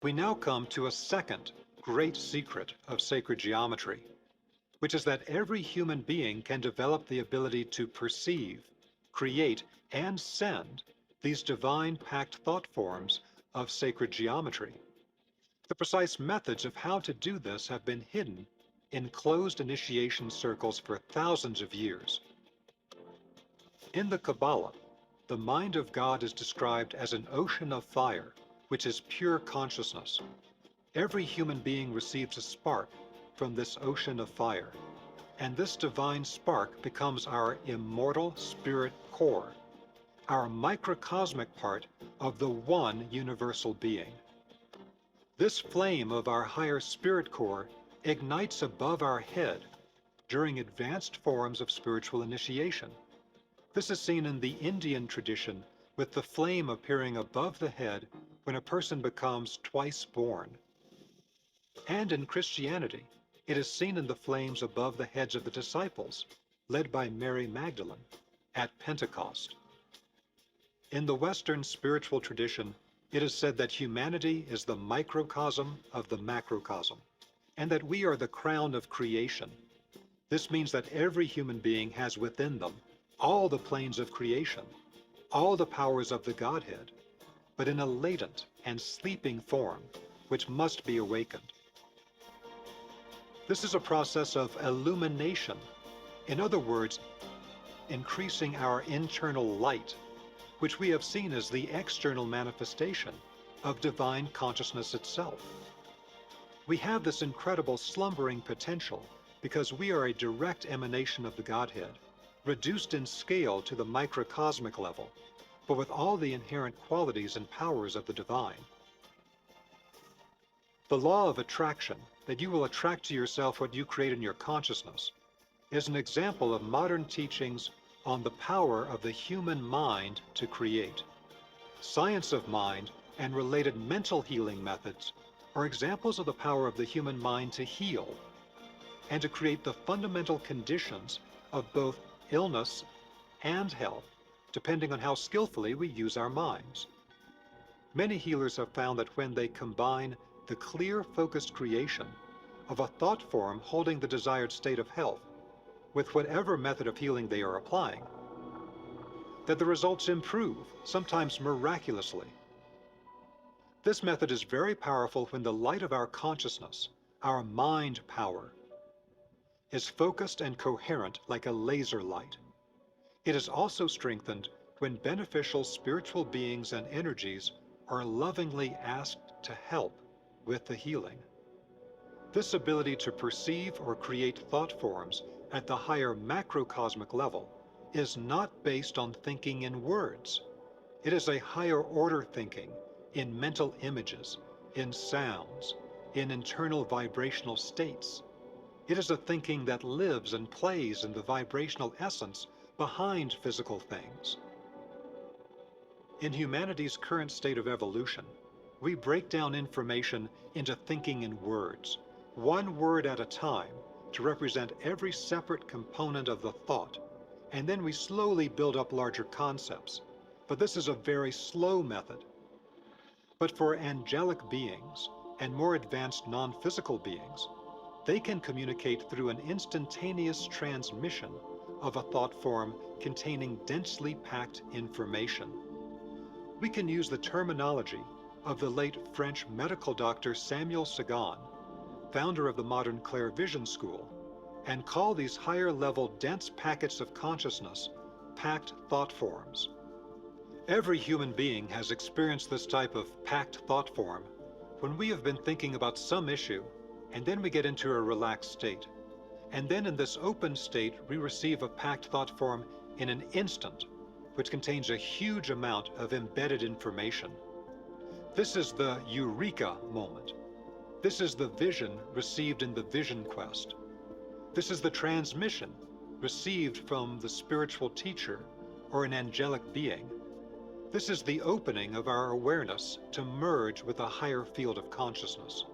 We now come to a second great secret of sacred geometry, which is that every human being can develop the ability to perceive, create, and send these divine packed thought forms of sacred geometry. The precise methods of how to do this have been hidden in closed initiation circles for thousands of years. In the Kabbalah, the mind of God is described as an ocean of fire, which is pure consciousness. Every human being receives a spark from this ocean of fire, and this divine spark becomes our immortal spirit core, our microcosmic part of the one universal being. This flame of our higher spirit core ignites above our head during advanced forms of spiritual initiation. This is seen in the Indian tradition with the flame appearing above the head when a person becomes twice born. And in Christianity, it is seen in the flames above the heads of the disciples, led by Mary Magdalene, at Pentecost. In the Western spiritual tradition, it is said that humanity is the microcosm of the macrocosm, and that we are the crown of creation. This means that every human being has within them all the planes of creation, all the powers of the Godhead, but in a latent and sleeping form, which must be awakened. This is a process of illumination. In other words, increasing our internal light, which we have seen as the external manifestation of divine consciousness itself. We have this incredible slumbering potential because we are a direct emanation of the Godhead, reduced in scale to the microcosmic level, but with all the inherent qualities and powers of the divine. The law of attraction, that you will attract to yourself what you create in your consciousness, is an example of modern teachings on the power of the human mind to create. Science of mind and related mental healing methods are examples of the power of the human mind to heal and to create the fundamental conditions of both illness and health, depending on how skillfully we use our minds. Many healers have found that when they combine the clear, focused creation of a thought form holding the desired state of health with whatever method of healing they are applying, that the results improve, sometimes miraculously. This method is very powerful when the light of our consciousness, our mind power, is focused and coherent like a laser light. It is also strengthened when beneficial spiritual beings and energies are lovingly asked to help with the healing. This ability to perceive or create thought forms at the higher macrocosmic level is not based on thinking in words. It is a higher order thinking in mental images, in sounds, in internal vibrational states. It is a thinking that lives and plays in the vibrational essence behind physical things. In humanity's current state of evolution, we break down information into thinking in words, one word at a time, to represent every separate component of the thought, and then we slowly build up larger concepts. But this is a very slow method. But for angelic beings and more advanced non-physical beings, they can communicate through an instantaneous transmission of a thought form containing densely packed information. We can use the terminology of the late French medical doctor Samuel Sagan, founder of the modern Clairvision school, and call these higher-level dense packets of consciousness packed thought forms. Every human being has experienced this type of packed thought form when we have been thinking about some issue, and then we get into a relaxed state. And then in this open state, we receive a packed thought form in an instant, which contains a huge amount of embedded information. This is the eureka moment. This is the vision received in the vision quest. This is the transmission received from the spiritual teacher or an angelic being. This is the opening of our awareness to merge with a higher field of consciousness.